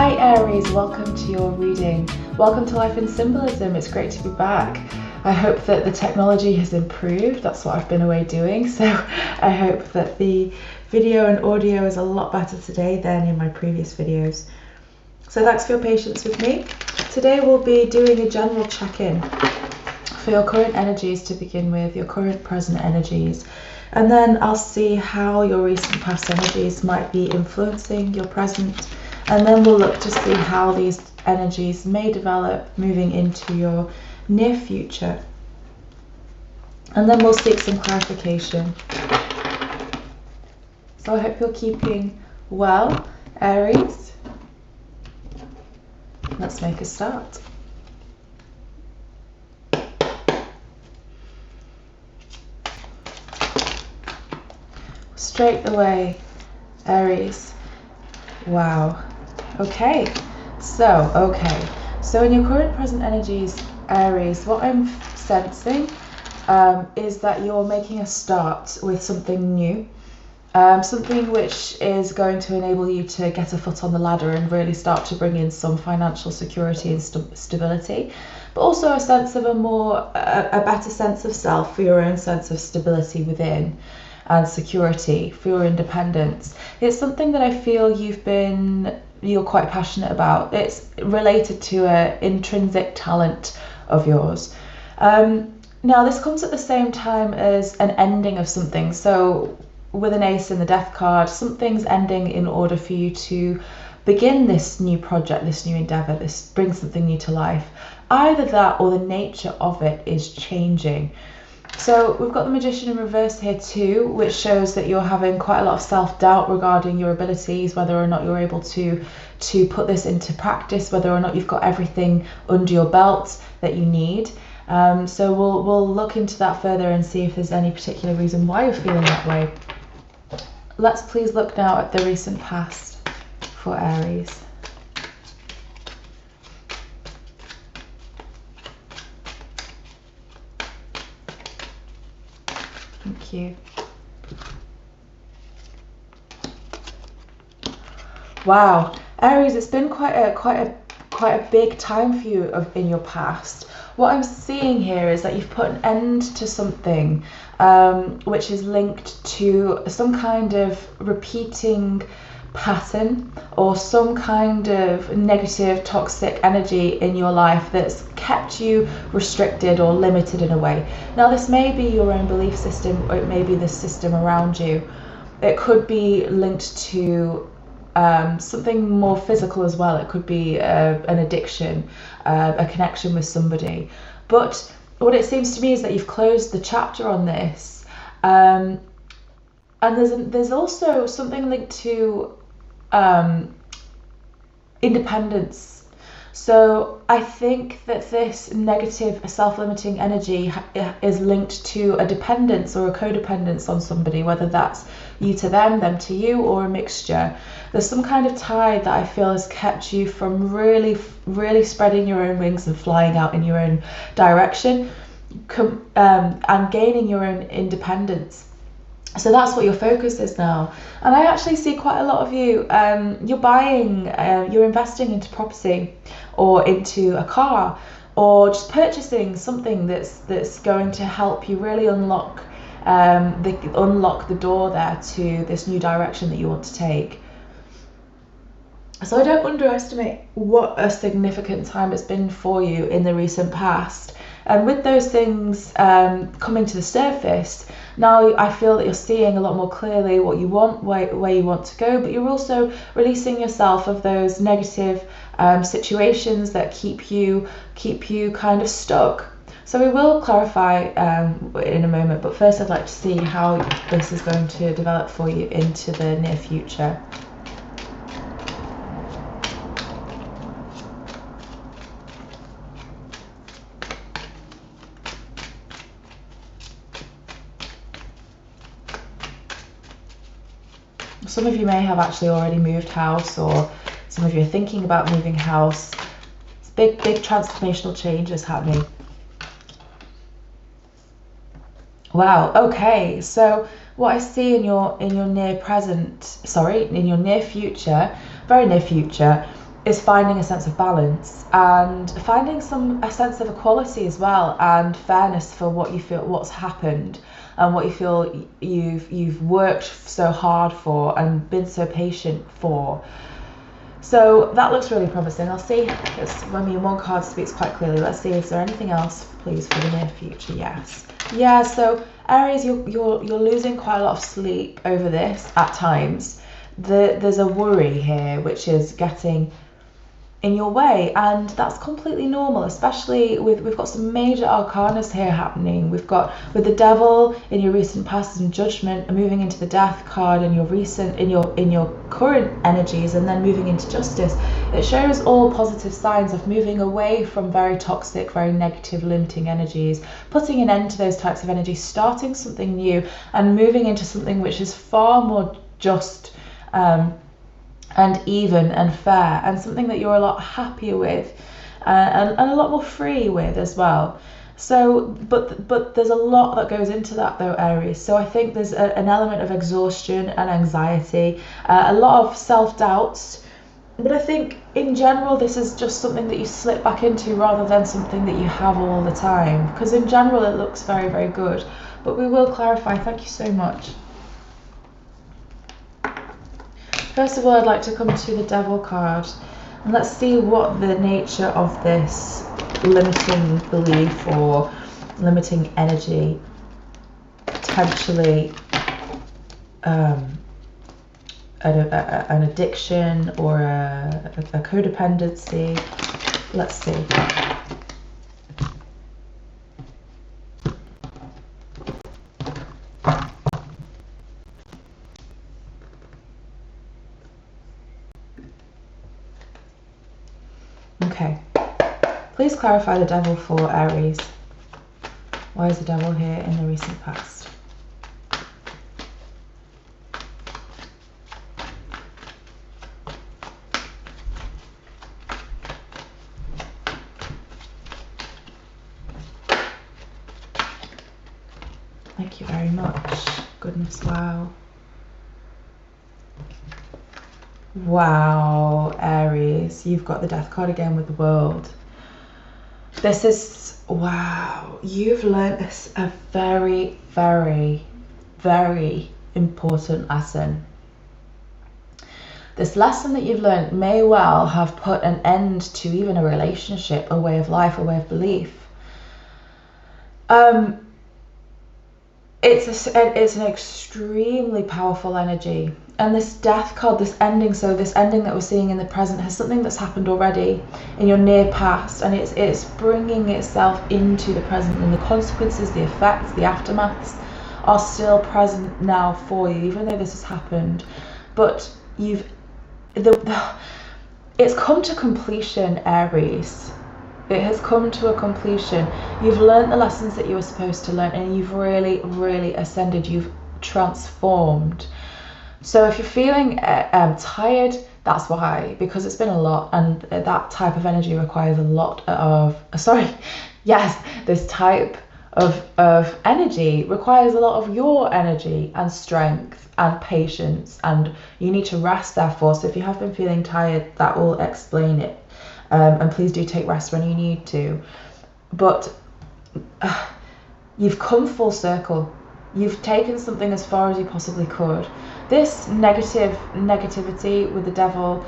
Hi Aries, welcome to your reading. Welcome to Life in Symbolism. It's great to be back. I hope that the technology has improved. That's what I've been away doing. So I hope that the video and audio is a lot better today than in my previous videos. So thanks for your patience with me. Today we'll be doing a general check-in for your current energies to begin with, your current present energies. And then I'll see how your recent past energies might be influencing your present. And then we'll look to see how these energies may develop moving into your near future. And then we'll seek some clarification. So I hope you're keeping well, Aries. Let's make a start. Straight away, Aries. Wow. Okay, so in your current present energies, Aries, what I'm sensing is that you're making a start with something new, something which is going to enable you to get a foot on the ladder and really start to bring in some financial security and stability, but also a sense of a better sense of self, for your own sense of stability within and security, for your independence. It's something that I feel you're quite passionate about. It's related to an intrinsic talent of yours. Now this comes at the same time as an ending of something. So with an ace in the death card, something's ending in order for you to begin this new project, this new endeavor, this brings something new to life. Either that or the nature of it is changing. So we've got the Magician in reverse here too, which shows that you're having quite a lot of self-doubt regarding your abilities, whether or not you're able to put this into practice, whether or not you've got everything under your belt that you need. So we'll look into that further and see if there's any particular reason why you're feeling that way. Let's please look now at the recent past for Aries. Thank you. Wow, Aries, it's been quite a big time for you in your past. What I'm seeing here is that you've put an end to something which is linked to some kind of repeating pattern or some kind of negative toxic energy in your life that's kept you restricted or limited in a way. Now this may be your own belief system, or it may be the system around you. It could be linked to something more physical as well. It could be an addiction, a connection with somebody. But what it seems to me is that you've closed the chapter on this, and there's also something linked to independence. So I think that this negative self-limiting energy is linked to a dependence or a codependence on somebody, whether that's you to them to you, or a mixture. There's some kind of tie that I feel has kept you from really spreading your own wings and flying out in your own direction, and gaining your own independence. So that's what your focus is now. And I actually see quite a lot of you, you're investing into property or into a car, or just purchasing something that's going to help you really unlock the door there to this new direction that you want to take. So I don't underestimate what a significant time it's been for you in the recent past. And with those things coming to the surface, now I feel that you're seeing a lot more clearly what you want, where you want to go, but you're also releasing yourself of those negative situations that keep you kind of stuck. So we will clarify in a moment, but first I'd like to see how this is going to develop for you into the near future. Some of you may have actually already moved house, or some of you are thinking about moving house. It's big transformational changes happening. Wow, okay, so what I see in your near future, very near future, is finding a sense of balance and finding a sense of equality as well, and fairness for what you feel, what's happened, and what you feel you've worked so hard for and been so patient for. So that looks really promising. I'll see. One card speaks quite clearly. Let's see, is there anything else, please, for the near future? Yes. Yeah. So Aries, you're losing quite a lot of sleep over this at times. There's a worry here which is getting in your way, and that's completely normal, especially we've got some major arcanas here happening. We've got, with the Devil in your recent past and Judgment, and moving into the Death card in your current energies, and then moving into Justice. It shows all positive signs of moving away from very toxic, very negative, limiting energies, putting an end to those types of energies, starting something new, and moving into something which is far more just, and even and fair, and something that you're a lot happier with, and a lot more free with as well. So but there's a lot that goes into that though, Aries. So I think there's an element of exhaustion and anxiety, a lot of self-doubts, but I think in general this is just something that you slip back into rather than something that you have all the time, because in general it looks very, very good. But we will clarify. Thank you so much. First of all, I'd like to come to the Devil card, and let's see what the nature of this limiting belief or limiting energy, potentially an addiction or a codependency. Let's see. Okay, please clarify the Devil for Aries. Why is the Devil here in the recent past? Thank you very much. Goodness, wow. Wow, Aries, you've got the Death card again with the World. This is, wow, you've learned a very, very, very important lesson. This lesson that you've learned may well have put an end to even a relationship, a way of life, a way of belief. It's an extremely powerful energy. And this Death card, this ending, so this ending that we're seeing in the present has something that's happened already in your near past, and it's bringing itself into the present, and the consequences, the effects, the aftermaths are still present now for you, even though this has happened. But it's come to completion, Aries. It has come to a completion. You've learned the lessons that you were supposed to learn, and you've really, really ascended. You've transformed. So if you're feeling tired, that's why, because it's been a lot, and that type of energy requires a lot of, this type of energy requires a lot of your energy and strength and patience, and you need to rest therefore. So if you have been feeling tired, that will explain it. And please do take rest when you need to. But you've come full circle. You've taken something as far as you possibly could. This negativity with the Devil,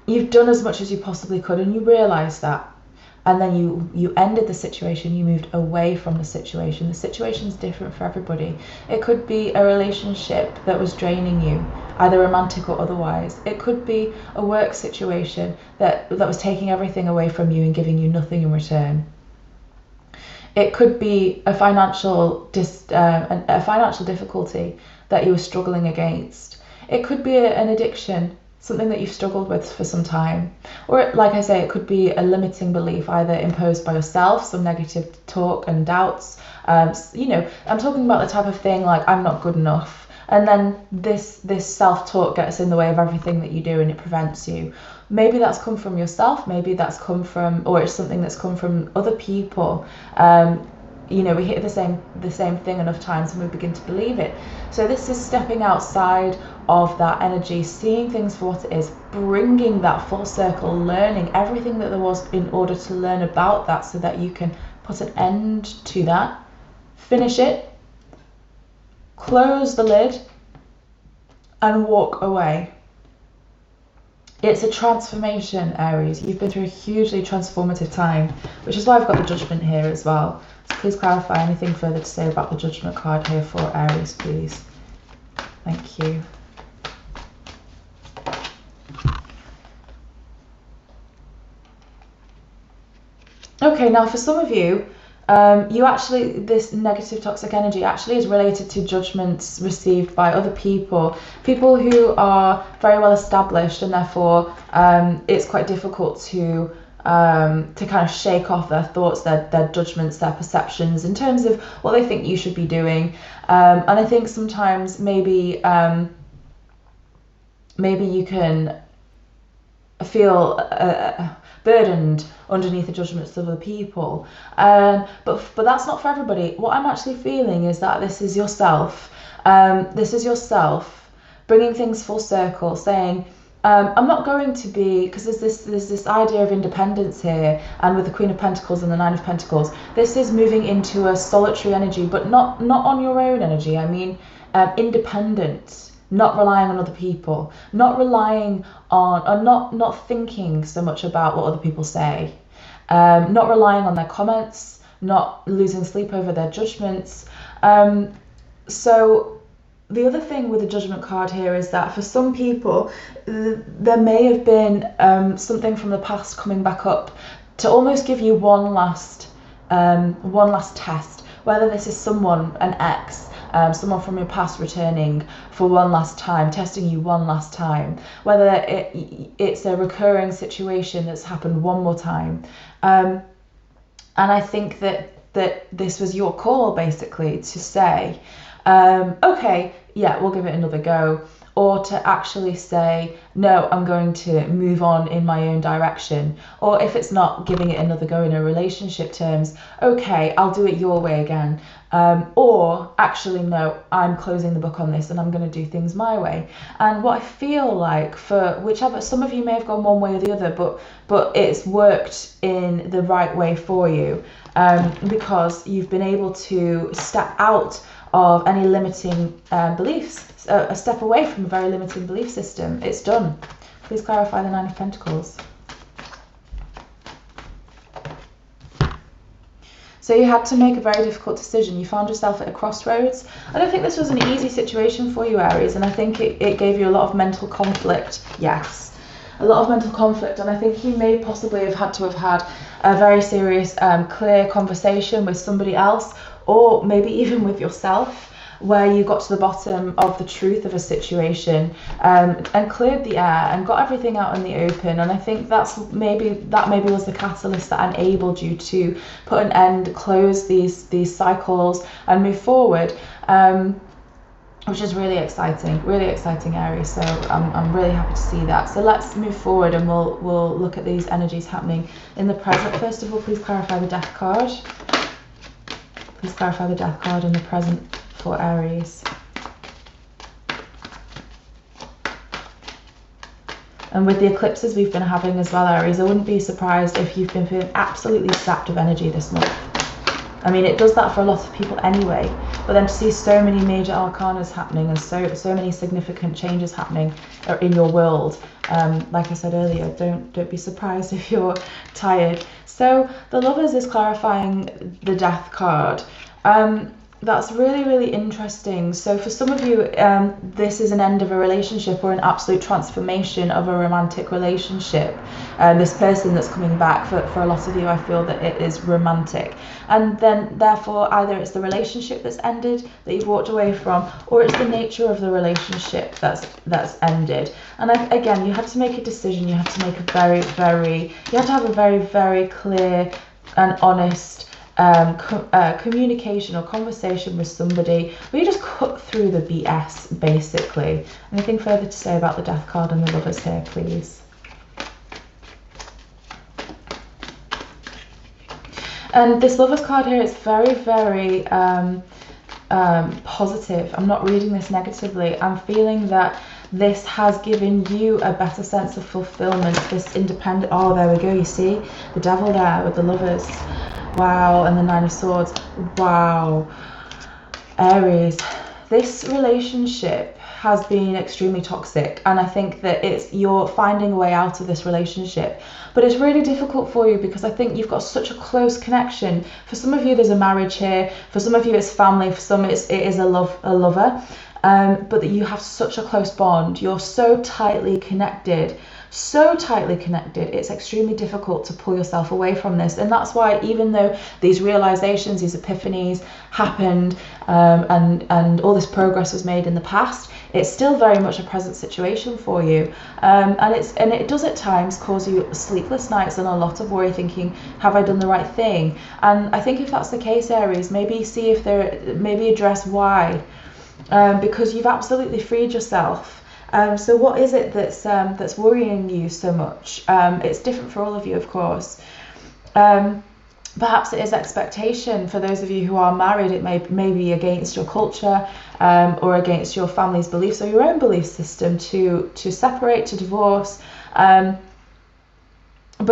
you've done as much as you possibly could, and you realise that. And then you ended the situation, you moved away from the situation. The situation's different for everybody. It could be a relationship that was draining you, either romantic or otherwise. It could be a work situation that was taking everything away from you and giving you nothing in return. It could be a financial difficulty that you were struggling against. It could be an addiction, something that you've struggled with for some time. Or, like I say, it could be a limiting belief, either imposed by yourself, some negative talk and doubts. I'm talking about the type of thing like, I'm not good enough. And then this self-talk gets in the way of everything that you do, and it prevents you. Maybe that's come from yourself, maybe that's come from, or it's something that's come from other people. you know, we hear the same thing enough times and we begin to believe it. So this is stepping outside of that energy, seeing things for what it is, bringing that full circle, learning everything that there was in order to learn about that, so that you can put an end to that, finish it, close the lid, and walk away. It's a transformation, Aries. You've been through a hugely transformative time, which is why I've got the Judgment here as well. So please clarify anything further to say about the Judgment card here for Aries, please. Thank you. Okay, now for some of you, you actually, this negative toxic energy actually is related to judgments received by other people who are very well established, and therefore it's quite difficult to kind of shake off their thoughts, their judgments, their perceptions in terms of what they think you should be doing. And I think sometimes maybe you can feel burdened underneath the judgments of other people, but that's not for everybody. What I'm actually feeling is that this is yourself. This is yourself bringing things full circle, saying, I'm not going to be, because there's this idea of independence here, and with the Queen of Pentacles and the Nine of Pentacles, this is moving into a solitary energy, but not on your own energy. I mean, independent. Not relying on other people, not relying on, or not thinking so much about what other people say, not relying on their comments, not losing sleep over their judgments. So the other thing with the Judgment card here is that for some people, there may have been something from the past coming back up to almost give you one last test, whether this is someone, an ex, someone from your past returning for one last time, testing you one last time, whether it's a recurring situation that's happened one more time. And I think that this was your call, basically, to say, okay, yeah, we'll give it another go, or to actually say, no, I'm going to move on in my own direction. Or if it's not giving it another go in a relationship terms, okay, I'll do it your way again. Or actually, no, I'm closing the book on this and I'm going to do things my way. And what I feel like, for whichever, some of you may have gone one way or the other, but it's worked in the right way for you, because you've been able to step out of any limiting beliefs, a step away from a very limiting belief system. It's done. Please clarify the Nine of Pentacles. So you had to make a very difficult decision. You found yourself at a crossroads. I don't think this was an easy situation for you, Aries, and I think it gave you a lot of mental conflict. Yes, a lot of mental conflict, and I think you may possibly have had a very serious, clear conversation with somebody else, or maybe even with yourself, where you got to the bottom of the truth of a situation, and cleared the air and got everything out in the open. And I think that maybe was the catalyst that enabled you to put an end, close these cycles, and move forward, which is really exciting, Aries. So I'm really happy to see that. So let's move forward and we'll look at these energies happening in the present. First of all, please clarify the Death card. Please clarify the Death card in the present for Aries. And with the eclipses we've been having as well, Aries, I wouldn't be surprised if you've been feeling absolutely sapped of energy this month. I mean, it does that for a lot of people anyway, but then to see so many major arcanas happening and so many significant changes happening in your world, like I said earlier, don't be surprised if you're tired. So the Lovers is clarifying the Death card. That's really, really interesting. So for some of you, this is an end of a relationship or an absolute transformation of a romantic relationship. This person that's coming back, for a lot of you, I feel that it is romantic. And then therefore, either it's the relationship that's ended, that you've walked away from, or it's the nature of the relationship that's ended. And again, you had to make a decision. You had to make you had to have a very, very clear and honest communication or conversation with somebody where you just cut through the BS, basically. Anything further to say about the Death card and the Lovers here, please? And this Lovers card here is very, very positive. I'm not reading this negatively. I'm feeling that this has given you a better sense of fulfillment, this independent, oh, there we go, you see the devil there with the Lovers. Wow, and the Nine of Swords. Wow. Aries, this relationship has been extremely toxic, and I think that you're finding a way out of this relationship, but it's really difficult for you because I think you've got such a close connection. For some of you there's a marriage here, for some of you it's family, for some it is a lover, but that you have such a close bond. You're so tightly connected, it's extremely difficult to pull yourself away from this. And that's why, even though these realizations, these epiphanies happened, and all this progress was made in the past, it's still very much a present situation for you, and it does at times cause you sleepless nights and a lot of worry, thinking, have I done the right thing? And I think if that's the case, Aries, maybe see if maybe address why, because you've absolutely freed yourself. So what is it that's worrying you so much? It's different for all of you, of course. Perhaps it is expectation. For those of you who are married, it may be against your culture, or against your family's beliefs or your own belief system to separate, to divorce. But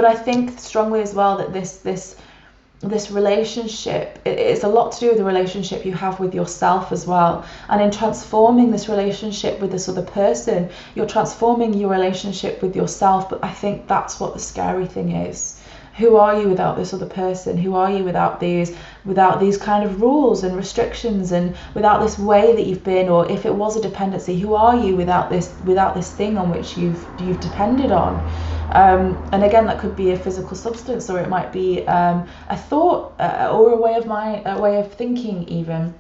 I think strongly as well that this relationship, it's a lot to do with the relationship you have with yourself as well. And in transforming this relationship with this other person, you're transforming your relationship with yourself. But I think that's what the scary thing is. Who are you without this other person? Who are you without these kind of rules and restrictions, and without this way that you've been? Or if it was a dependency, who are you without this thing on which you've depended on? And again, that could be a physical substance, or it might be a thought, or a way of thinking even.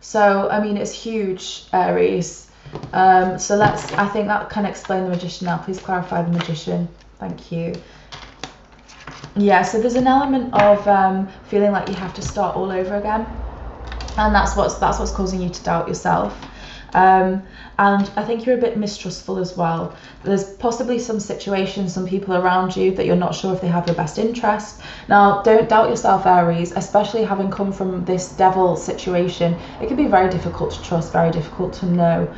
So I mean, it's huge, Aries. So I think that can explain the Magician now. Please clarify the Magician. Thank you. Yeah, so there's an element of feeling like you have to start all over again, and that's what's causing you to doubt yourself. And I think you're a bit mistrustful as well. There's possibly some situations, some people around you that you're not sure if they have your best interest. Now, don't doubt yourself, Aries, especially having come from this devil situation. It can be very difficult to trust, very difficult to know.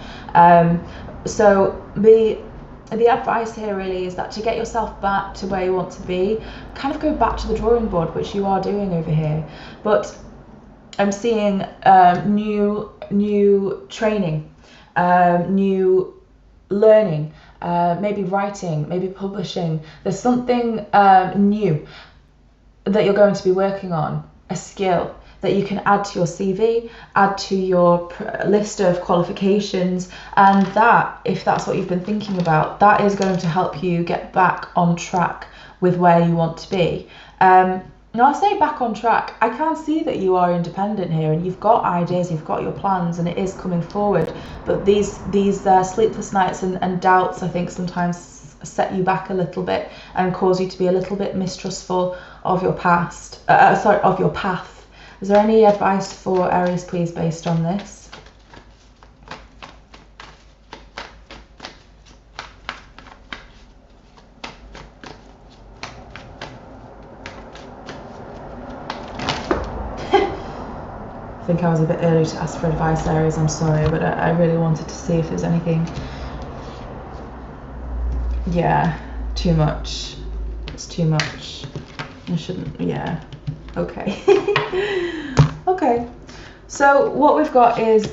So the advice here really is that to get yourself back to where you want to be, kind of go back to the drawing board, which you are doing over here. But I'm seeing new training, new learning, maybe writing, maybe publishing. There's something new that you're going to be working on, a skill that you can add to your CV, add to your list of qualifications, and that, if that's what you've been thinking about, that is going to help you get back on track with where you want to be. Now, I say back on track, I can see that you are independent here, and you've got ideas, you've got your plans, and it is coming forward. But these sleepless nights and doubts, I think, sometimes set you back a little bit and cause you to be a little bit mistrustful of your of your path. Is there any advice for Aries, please, based on this? I think I was a bit early to ask for advice, Aries, I'm sorry, but I really wanted to see if there's anything. Yeah, too much. It's too much. I shouldn't, yeah. Okay. Okay. So what we've got is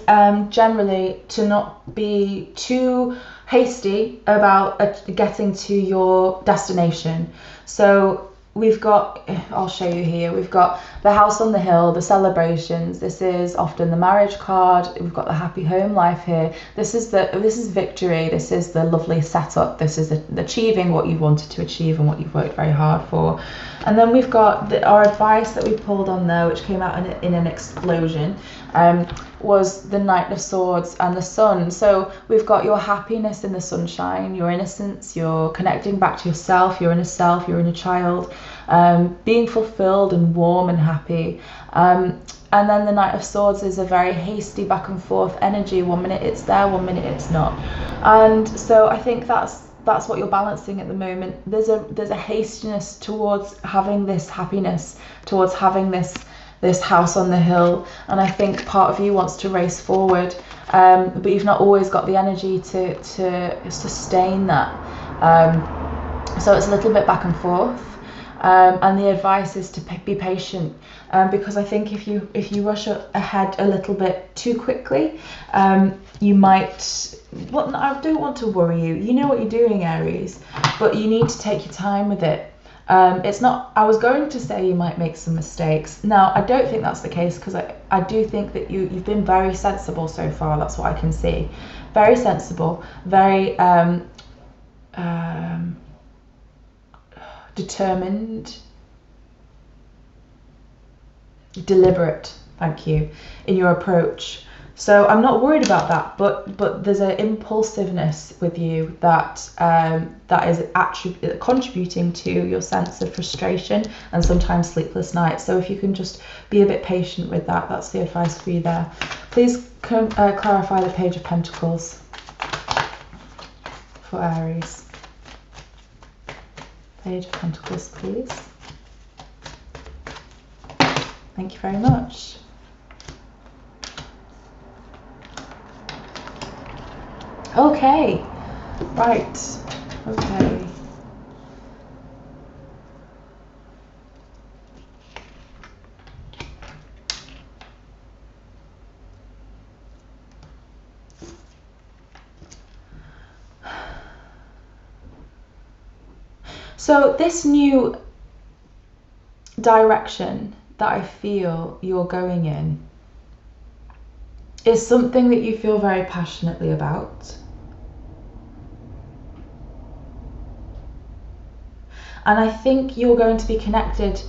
generally to not be too hasty about getting to your destination. So we've got, I'll show you here, we've got the house on the hill, the celebrations. This is often the marriage card. We've got the happy home life here. This is victory. This is the lovely setup. This is achieving what you've wanted to achieve and what you've worked very hard for. And then we've got our advice that we pulled on there, which came out in an explosion, was the Knight of Swords and the Sun. So we've got your happiness in the sunshine, your innocence, you're connecting back to yourself, your inner self, your inner child, being fulfilled and warm and happy. And then the Knight of Swords is a very hasty back and forth energy. 1 minute it's there, 1 minute it's not. And so I think that's that's what you're balancing at the moment. There's a hastiness towards having this happiness, towards having this house on the hill, and I think part of you wants to race forward, but you've not always got the energy to sustain that. So it's a little bit back and forth. And the advice is to be patient, because I think if you rush ahead a little bit too quickly, you might. Well, I don't want to worry you. You know what you're doing, Aries, but you need to take your time with it. It's not. I was going to say you might make some mistakes. Now, I don't think that's the case, because I do think that you've been very sensible so far. That's what I can see. Very sensible. Very determined, deliberate, thank you, in your approach. So I'm not worried about that, but there's an impulsiveness with you that that is contributing to your sense of frustration and sometimes sleepless nights. So if you can just be a bit patient with that, that's the advice for you there. Please clarify the Page of Pentacles for Aries. Page of Pentacles, please. Thank you very much. Okay, right, okay. So this new direction that I feel you're going in is something that you feel very passionately about. And I think you're going to be connected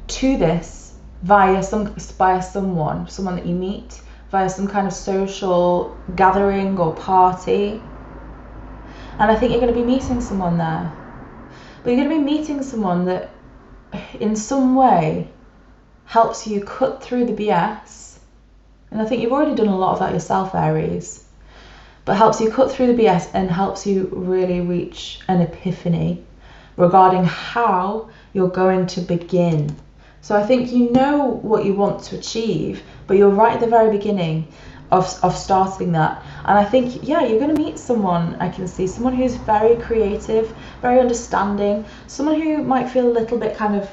to this via someone that you meet, via some kind of social gathering or party. And I think you're going to be meeting someone there. But you're going to be meeting someone that in some way helps you cut through the BS. And I think you've already done a lot of that yourself, Aries. But helps you cut through the BS and helps you really reach an epiphany regarding how you're going to begin. So I think you know what you want to achieve, but you're right at the very beginning of starting that. And I think, yeah, you're going to meet someone, I can see, someone who's very creative, very understanding, someone who might feel a little bit kind of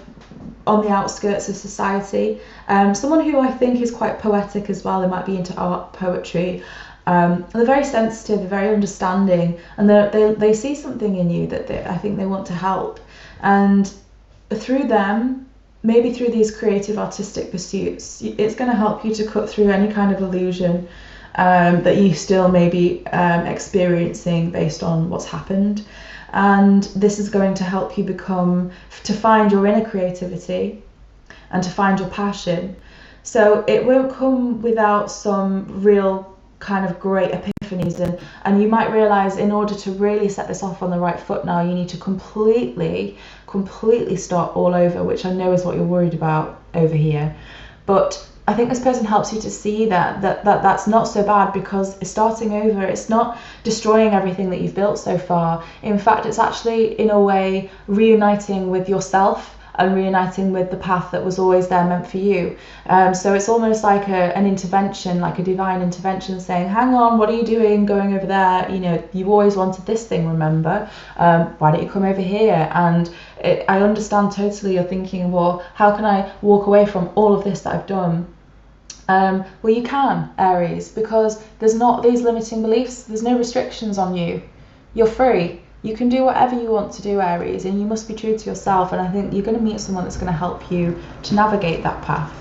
on the outskirts of society, someone who I think is quite poetic as well. They might be into art, poetry. They're very sensitive, they're very understanding, and they see something in you that I think they want to help. And through them, maybe through these creative artistic pursuits, it's going to help you to cut through any kind of illusion that you still may be experiencing based on what's happened. And this is going to help you to find your inner creativity and to find your passion. So it won't come without some real kind of great epiphanies, and you might realize in order to really set this off on the right foot now, you need to completely start all over, which I know is what you're worried about over here. But I think this person helps you to see that's not so bad, because starting over, it's not destroying everything that you've built so far. In fact, it's actually in a way reuniting with yourself and reuniting with the path that was always there meant for you. So it's almost like an intervention, like a divine intervention, saying, hang on, what are you doing going over there? You know, you always wanted this thing, remember? Why don't you come over here? And I understand totally you're thinking, well, how can I walk away from all of this that I've done? Well, you can, Aries, because there's not these limiting beliefs. There's no restrictions on you. You're free. You can do whatever you want to do, Aries, and you must be true to yourself. And I think you're going to meet someone that's going to help you to navigate that path.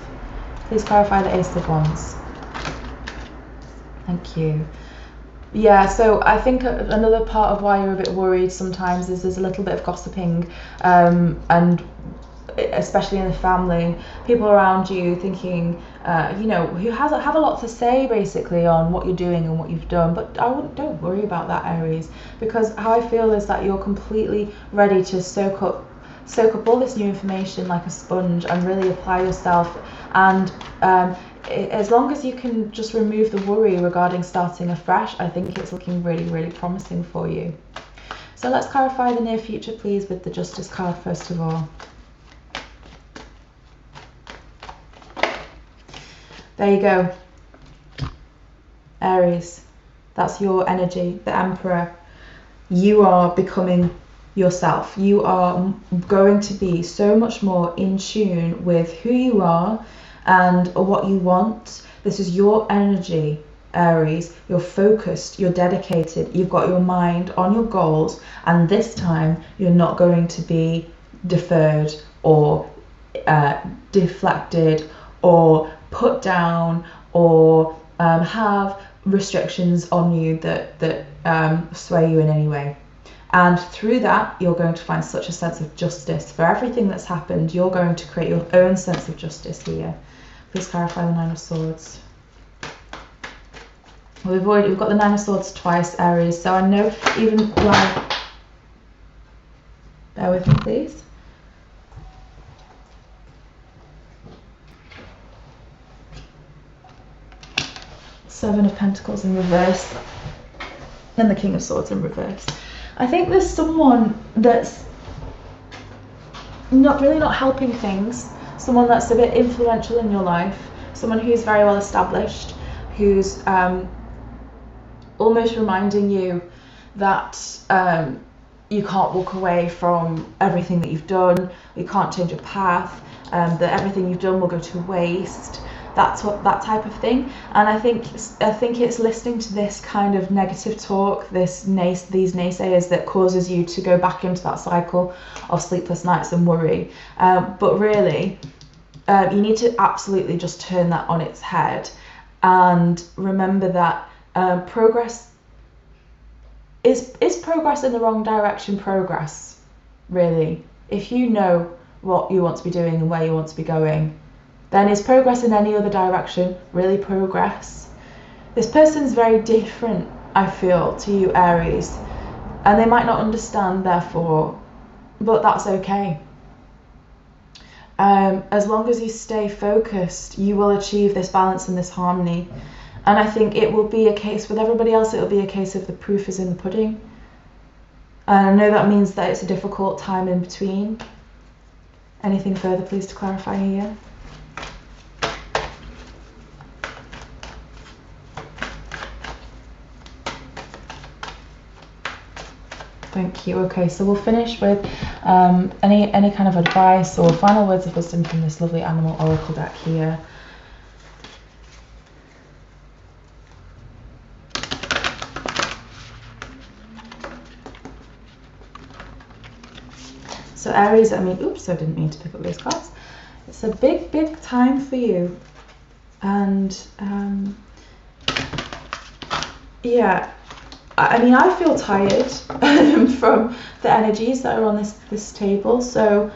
Please clarify the Ace of Wands. Thank you. Yeah, so I think another part of why you're a bit worried sometimes is there's a little bit of gossiping, and especially in the family, people around you thinking, who have a lot to say basically on what you're doing and what you've done. But don't worry about that, Aries, because how I feel is that you're completely ready to soak up all this new information like a sponge and really apply yourself. And as long as you can just remove the worry regarding starting afresh, I think it's looking really, really promising for you. So let's clarify the near future, please, with the Justice card first of all. There you go. Aries, that's your energy, the Emperor. You are becoming yourself. You are going to be so much more in tune with who you are and what you want. This is your energy, Aries. You're focused, you're dedicated, you've got your mind on your goals, and this time you're not going to be deferred or deflected or put down or have restrictions on you that sway you in any way. And through that, you're going to find such a sense of justice. For everything that's happened, you're going to create your own sense of justice here. Please clarify the Nine of Swords. Well, we've got the Nine of Swords twice, Aries. So I know even while... Bear with me, please. Seven of Pentacles in reverse. And the King of Swords in reverse. I think there's someone that's not helping things, someone that's a bit influential in your life, someone who's very well established, who's almost reminding you that you can't walk away from everything that you've done, you can't change your path, that everything you've done will go to waste. That's what, that type of thing. And I think it's listening to this kind of negative talk, these naysayers, that causes you to go back into that cycle of sleepless nights and worry. But really, you need to absolutely just turn that on its head and remember that progress is progress in the wrong direction. Progress, really. If you know what you want to be doing and where you want to be going, then is progress in any other direction really progress? This person's very different, I feel, to you, Aries, and they might not understand, therefore, but that's okay. As long as you stay focused, you will achieve this balance and this harmony. And I think it will be a case with everybody else, it will be a case of the proof is in the pudding. And I know that means that it's a difficult time in between. Anything further, please, to clarify here? Thank you. Okay, so we'll finish with any kind of advice or final words of wisdom from this lovely animal oracle deck here. So Aries, oops, I didn't mean to pick up those cards. It's a big time for you, and yeah. I feel tired from the energies that are on this table. So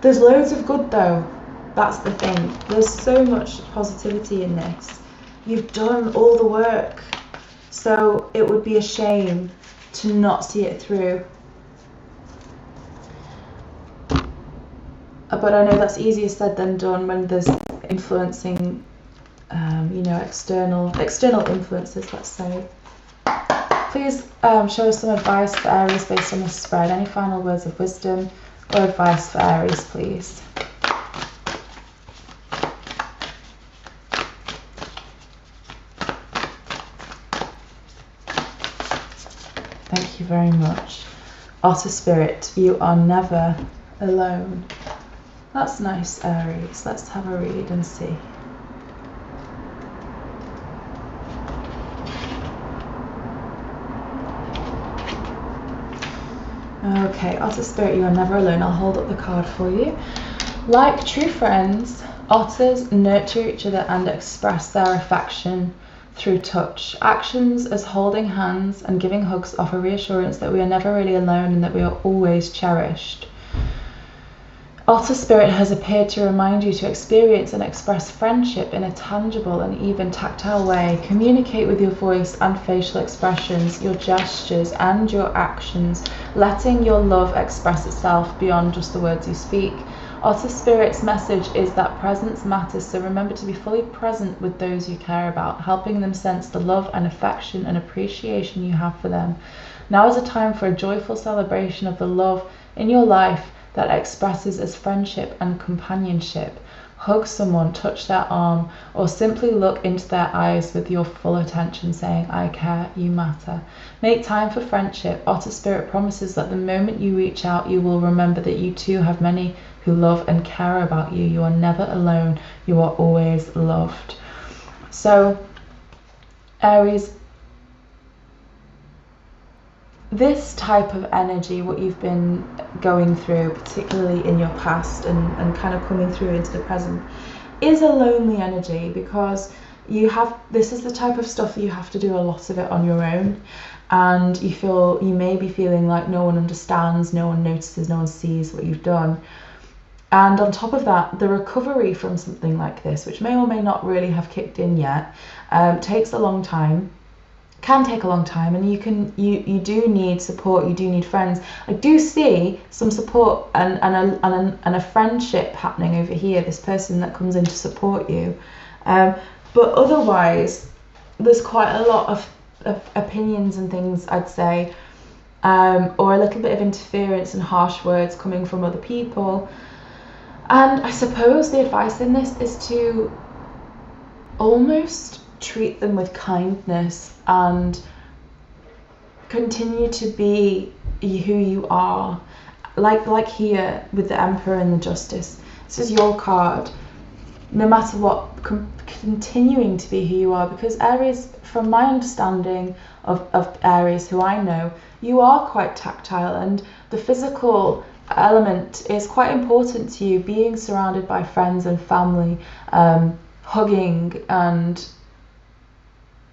there's loads of good though. That's the thing. There's so much positivity in this. You've done all the work. So it would be a shame to not see it through. But I know that's easier said than done when there's influencing, external influences, let's say. Please show us some advice for Aries based on this spread. Any final words of wisdom or advice for Aries, please? Thank you very much. Otter Spirit, you are never alone. That's nice, Aries. Let's have a read and see. Okay, Otter Spirit, you are never alone. I'll hold up the card for you. Like true friends, otters nurture each other and express their affection through touch. Actions as holding hands and giving hugs offer reassurance that we are never really alone and that we are always cherished. Otter Spirit has appeared to remind you to experience and express friendship in a tangible and even tactile way. Communicate with your voice and facial expressions, your gestures and your actions, letting your love express itself beyond just the words you speak. Otter Spirit's message is that presence matters, so remember to be fully present with those you care about, helping them sense the love and affection and appreciation you have for them. Now is a time for a joyful celebration of the love in your life that expresses as friendship and companionship. Hug someone, touch their arm, or simply look into their eyes with your full attention, saying, I care, you matter. Make time for friendship. Otter Spirit promises that the moment you reach out, you will remember that you too have many who love and care about you. You are never alone. You are always loved. So, Aries, this type of energy, what you've been going through, particularly in your past and kind of coming through into the present, is a lonely energy, because this is the type of stuff that you have to do a lot of it on your own, and you may be feeling like no one understands, no one notices, no one sees what you've done. And on top of that, the recovery from something like this, which may or may not really have kicked in yet, takes a long time. Can take a long time, and you do need support, you do need friends. I do see some support and a friendship happening over here, this person that comes in to support you, but otherwise there's quite a lot of opinions and things, I'd say, or a little bit of interference and harsh words coming from other people. And I suppose the advice in this is to almost treat them with kindness and continue to be who you are, like here with the Emperor and the Justice. This is your card. No matter what, continuing to be who you are, because Aries, from my understanding of Aries, who I know, you are quite tactile, and the physical element is quite important to you. Being surrounded by friends and family, hugging and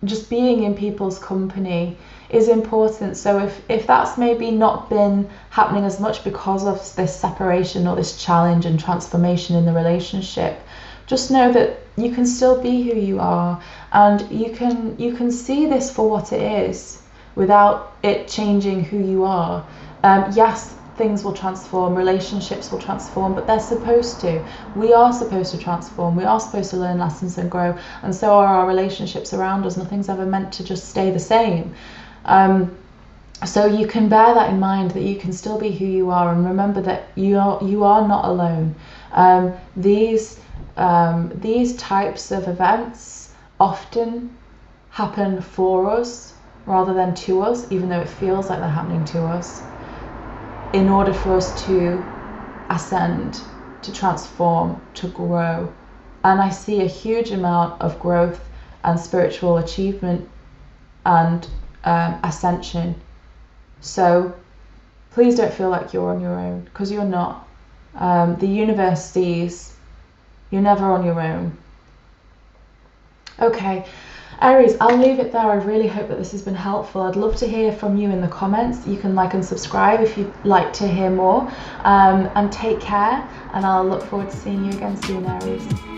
just being in people's company is important. So if that's maybe not been happening as much because of this separation or this challenge and transformation in the relationship, just know that you can still be who you are, and you can see this for what it is without it changing who you are. Yes, things will transform, relationships will transform, but they're supposed to. We are supposed to transform. We are supposed to learn lessons and grow, and so are our relationships around us. Nothing's ever meant to just stay the same. So you can bear that in mind, that you can still be who you are, and remember that you are not alone. These types of events often happen for us rather than to us, even though it feels like they're happening to us, in order for us to ascend, to transform, to grow. And I see a huge amount of growth and spiritual achievement and ascension. So please don't feel like you're on your own, because you're not. The universe sees you're never on your own. Okay, Aries, I'll leave it there. I really hope that this has been helpful. I'd love to hear from you in the comments. You can like and subscribe if you'd like to hear more. And take care, and I'll look forward to seeing you again soon, Aries.